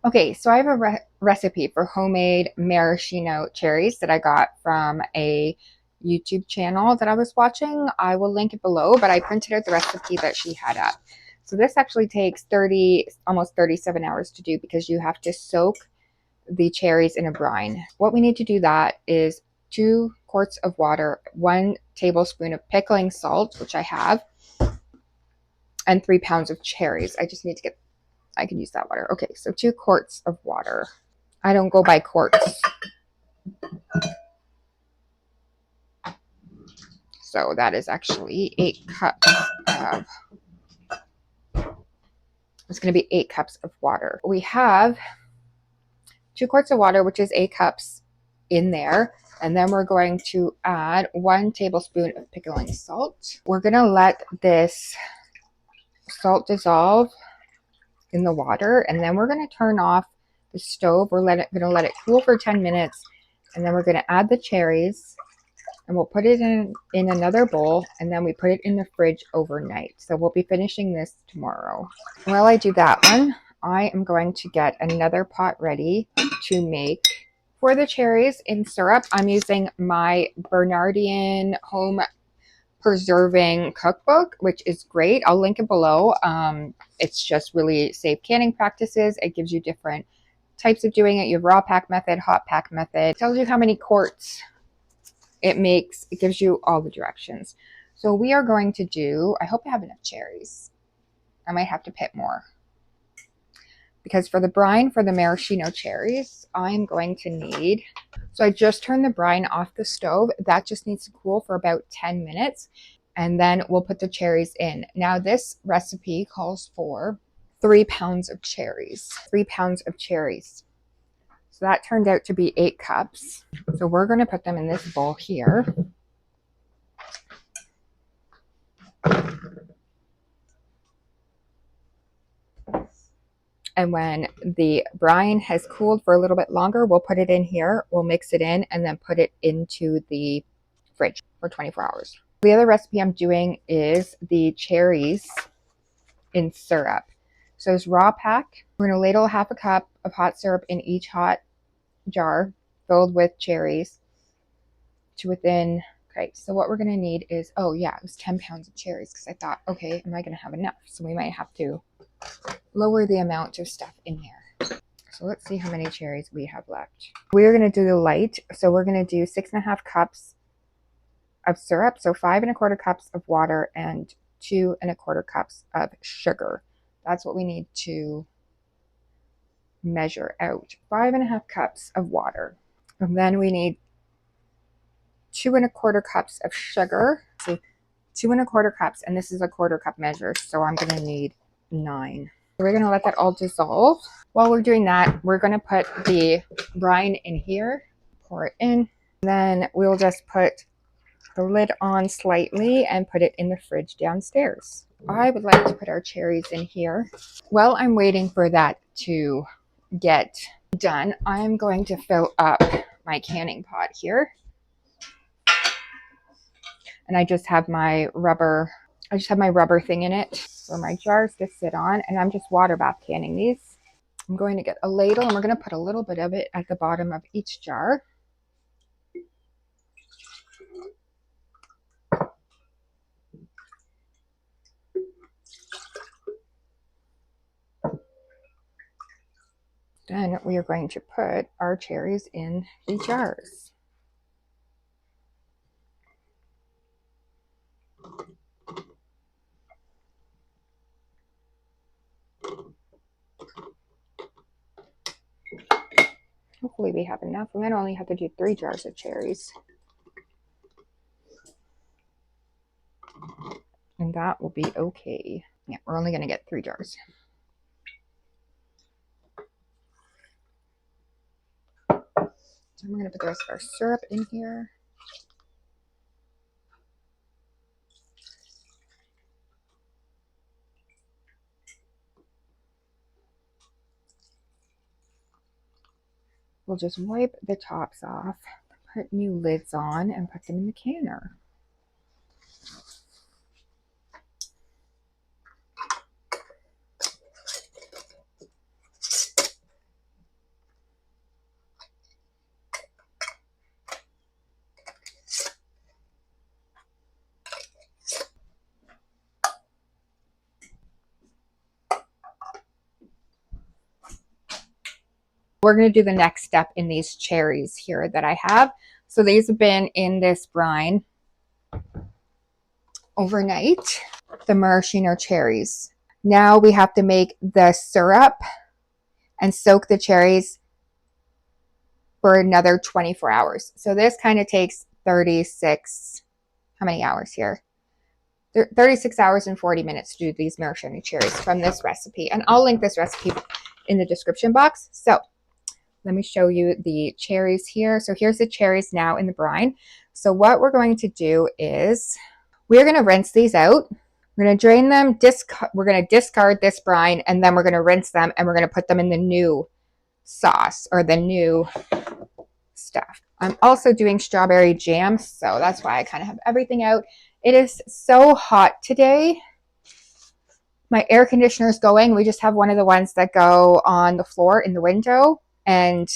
Okay, so I have a recipe for homemade maraschino cherries that I got from a YouTube channel that I was watching. I will link it below, but I printed out the recipe that she had up. So this actually takes 30, almost 37 hours to do because you have to soak the cherries in a brine. What we need to do that is 2 quarts of water, 1 tablespoon of pickling salt, which I have, and 3 pounds of cherries. I just need to get, I can use that water. Okay, so 2 quarts of water. I don't go by quarts. So that is actually 8 cups of, it's going to be 8 cups of water. We have 2 quarts of water, which is 8 cups in there. And then we're going to add 1 tablespoon of pickling salt. We're going to let this salt dissolve in the water. And then we're going to turn off the stove. We're going to let it cool for 10 minutes. And then we're going to add the cherries. And we'll put it in another bowl, and then we put it in the fridge overnight. So we'll be finishing this tomorrow. While I do that one, I am going to get another pot ready to make. For the cherries in syrup, I'm using my Bernardian home preserving cookbook, which is great. I'll link it below. It's just really safe canning practices. It gives you different types of doing it. You have raw pack method, hot pack method. It tells you how many quarts it gives you all the directions. So we are going to do, I hope I have enough cherries. I might have to pit more. Because for the brine, for the maraschino cherries, I'm going to need, so I just turned the brine off the stove. That just needs to cool for about 10 minutes. And then we'll put the cherries in. Now this recipe calls for 3 pounds of cherries. 3 pounds of cherries. So that turned out to be 8 cups. So we're going to put them in this bowl here. And when the brine has cooled for a little bit longer, we'll put it in here, we'll mix it in, and then put it into the fridge for 24 hours. The other recipe I'm doing is the cherries in syrup. So it's raw pack. We're going to ladle half a cup of hot syrup in each hot jar filled with cherries to within, okay, so what we're going to need is, oh yeah, it was 10 pounds of cherries because I thought, okay, am I going to have enough? So we might have to lower the amount of stuff in there. So let's see how many cherries we have left. We're going to do the light. So we're going to do 6.5 cups of syrup. So 5.25 cups of water and 2.25 cups of sugar. That's what we need to measure out. 5.5 cups of water. And then we need 2.25 cups of sugar. So 2.25 cups, and this is a 1/4 cup measure. So I'm going to need 9. We're going to let that all dissolve. While we're doing that, we're going to put the brine in here, pour it in, then we'll just put the lid on slightly and put it in the fridge downstairs. I would like to put our cherries in here. While I'm waiting for that to get done, I'm going to fill up my canning pot here. And I just have my rubber thing in it for my jars to sit on, and I'm just water bath canning these. I'm going to get a ladle, and we're going to put a little bit of it at the bottom of each jar. Then we are going to put our cherries in the jars. Hopefully we have enough. We might only have to do 3 jars of cherries. And that will be okay. Yeah, we're only going to get 3 jars. So I'm going to put the rest of our syrup in here. We'll just wipe the tops off, put new lids on, and put them in the canner. We're going to do the next step in these cherries here that I have. So these have been in this brine overnight, the maraschino cherries. Now we have to make the syrup and soak the cherries for another 24 hours. So this kind of takes 36, how many hours here? 36 hours and 40 minutes to do these maraschino cherries from this recipe. And I'll link this recipe in the description box. So let me show you the cherries here. So here's the cherries now in the brine. So what we're going to do is we're going to rinse these out. We're going to drain them. We're going to discard this brine, and then we're going to rinse them, and we're going to put them in the new sauce or the new stuff. I'm also doing strawberry jam, so that's why I kind of have everything out. It is so hot today. My air conditioner is going. We just have one of the ones that go on the floor in the window, and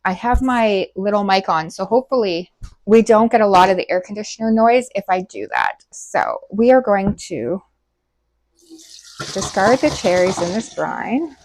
I have my little mic on, so hopefully we don't get a lot of the air conditioner noise if I do that. So we are going to discard the cherries in this brine.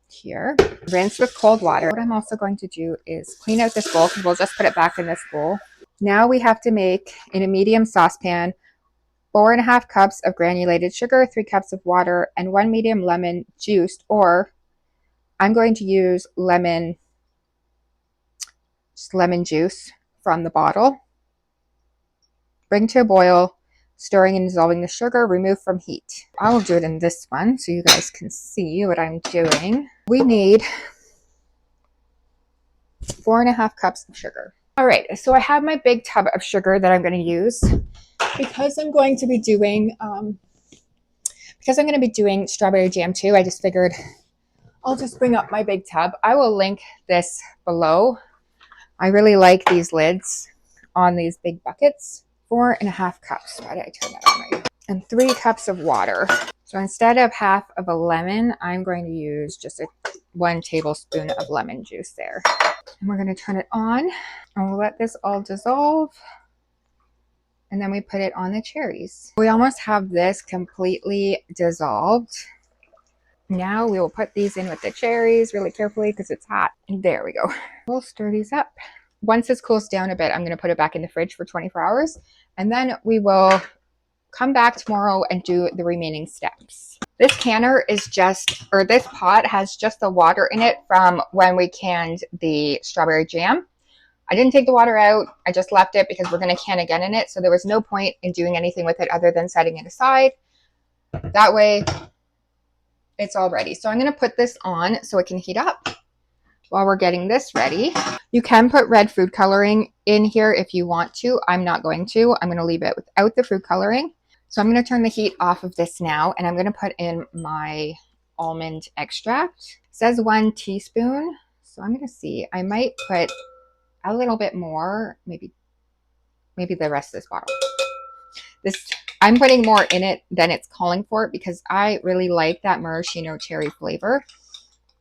Here, rinse with cold water. What I'm also going to do is clean out this bowl because we'll just put it back in this bowl. Now we have to make, in a medium saucepan, 4.5 cups of granulated sugar, 3 cups of water, and 1 medium lemon juiced, or I'm going to use lemon juice from the bottle. Bring to a boil, stirring and dissolving the sugar, remove from heat. I will do it in this one so you guys can see what I'm doing. We need 4.5 cups of sugar. All right, so I have my big tub of sugar that I'm going to use because I'm going to be doing strawberry jam too. I just figured I'll just bring up my big tub. I will link this below. I really like these lids on these big buckets. 4.5 cups. Why did I turn that on right? And 3 cups of water. So instead of half of a lemon, I'm going to use just 1 tablespoon of lemon juice there. And we're going to turn it on, and we'll let this all dissolve. And then we put it on the cherries. We almost have this completely dissolved. Now we will put these in with the cherries really carefully because it's hot. And there we go. We'll stir these up. Once this cools down a bit, I'm going to put it back in the fridge for 24 hours. And then we will come back tomorrow and do the remaining steps. This canner is this pot has just the water in it from when we canned the strawberry jam. I didn't take the water out. I just left it because we're going to can again in it. So there was no point in doing anything with it other than setting it aside. That way it's all ready. So I'm going to put this on so it can heat up while we're getting this ready. You can put red food coloring in here if you want to. I'm not going to. I'm going to leave it without the food coloring. So I'm going to turn the heat off of this now, and I'm going to put in my almond extract. It says 1 teaspoon. So I'm going to see. I might put a little bit more, maybe the rest of this bottle. I'm putting more in it than it's calling for because I really like that maraschino cherry flavor.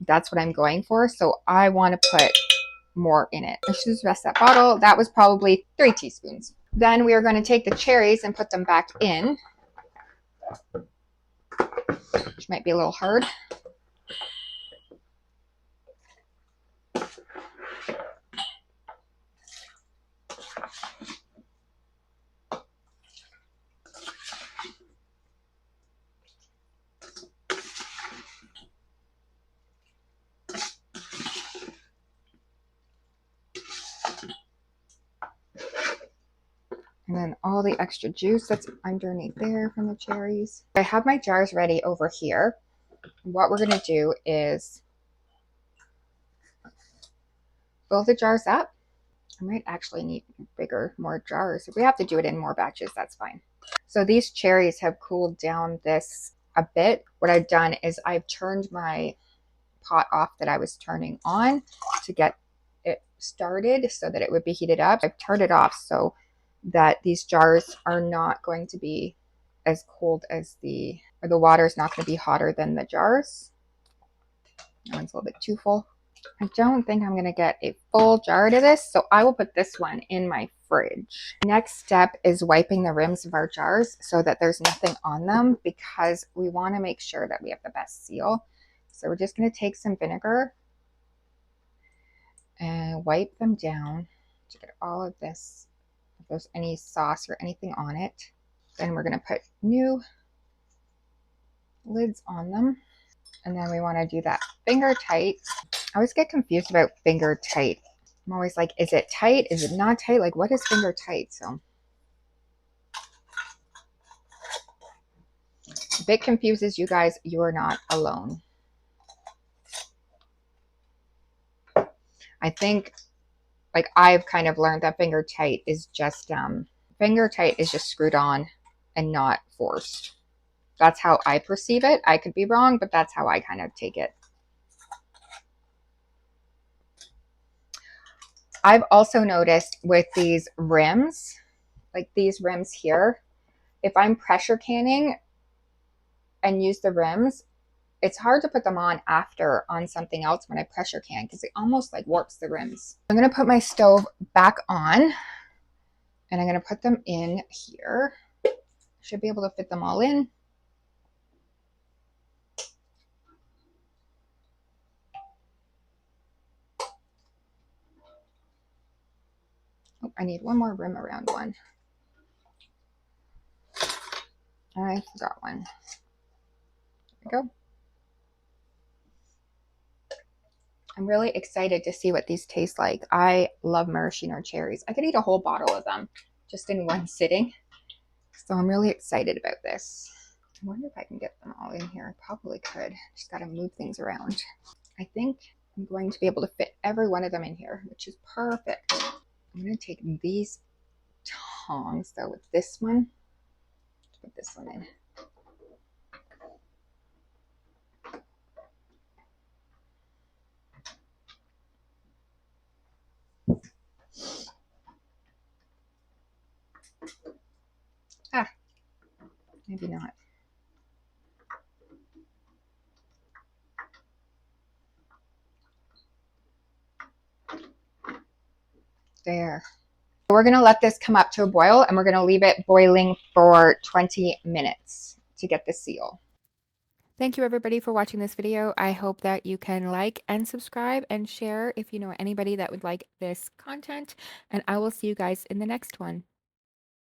That's what I'm going for. So I want to put more in it. Let's just rest that bottle. That was probably 3 teaspoons. Then we are going to take the cherries and put them back in, which might be a little hard. And then all the extra juice that's underneath there from the cherries. I have my jars ready over here. What we're going to do is fill the jars up. I might actually need more jars. If we have to do it in more batches, that's fine. So these cherries have cooled down this a bit. What I've done is I've turned my pot off that I was turning on to get it started so that it would be heated up. I've turned it off so that these jars are not going to be as cold as the water is not going to be hotter than the jars. That one's a little bit too full. I don't think I'm going to get a full jar to this, so I will put this one in my fridge. Next step is wiping the rims of our jars so that there's nothing on them, because we want to make sure that we have the best seal. So we're just going to take some vinegar and wipe them down to get all of this, if there's any sauce or anything on it. Then we're going to put new lids on them. And then we want to do that finger tight. I always get confused about finger tight. I'm always like, is it tight? Is it not tight? Like, what is finger tight? So if it confuses you guys, you are not alone. I think, like, I've kind of learned that finger tight is just screwed on and not forced. That's how I perceive it. I could be wrong, but that's how I kind of take it. I've also noticed with these rims, like these rims here, if I'm pressure canning and use the rims, it's hard to put them on after on something else when I pressure can, because it almost like warps the rims. I'm going to put my stove back on and I'm going to put them in here. Should be able to fit them all in. Oh, I need one more rim around one. I forgot one. There we go. I'm really excited to see what these taste like. I love maraschino cherries. I could eat a whole bottle of them just in one sitting. So I'm really excited about this. I wonder if I can get them all in here. I probably could. Just got to move things around. I think I'm going to be able to fit every one of them in here, which is perfect. I'm going to take these tongs though with this one. Put this one in. Ah, maybe not. There. We're going to let this come up to a boil, and we're going to leave it boiling for 20 minutes to get the seal. Thank you everybody for watching this video. I hope that you can like and subscribe and share if you know anybody that would like this content, and I will see you guys in the next one.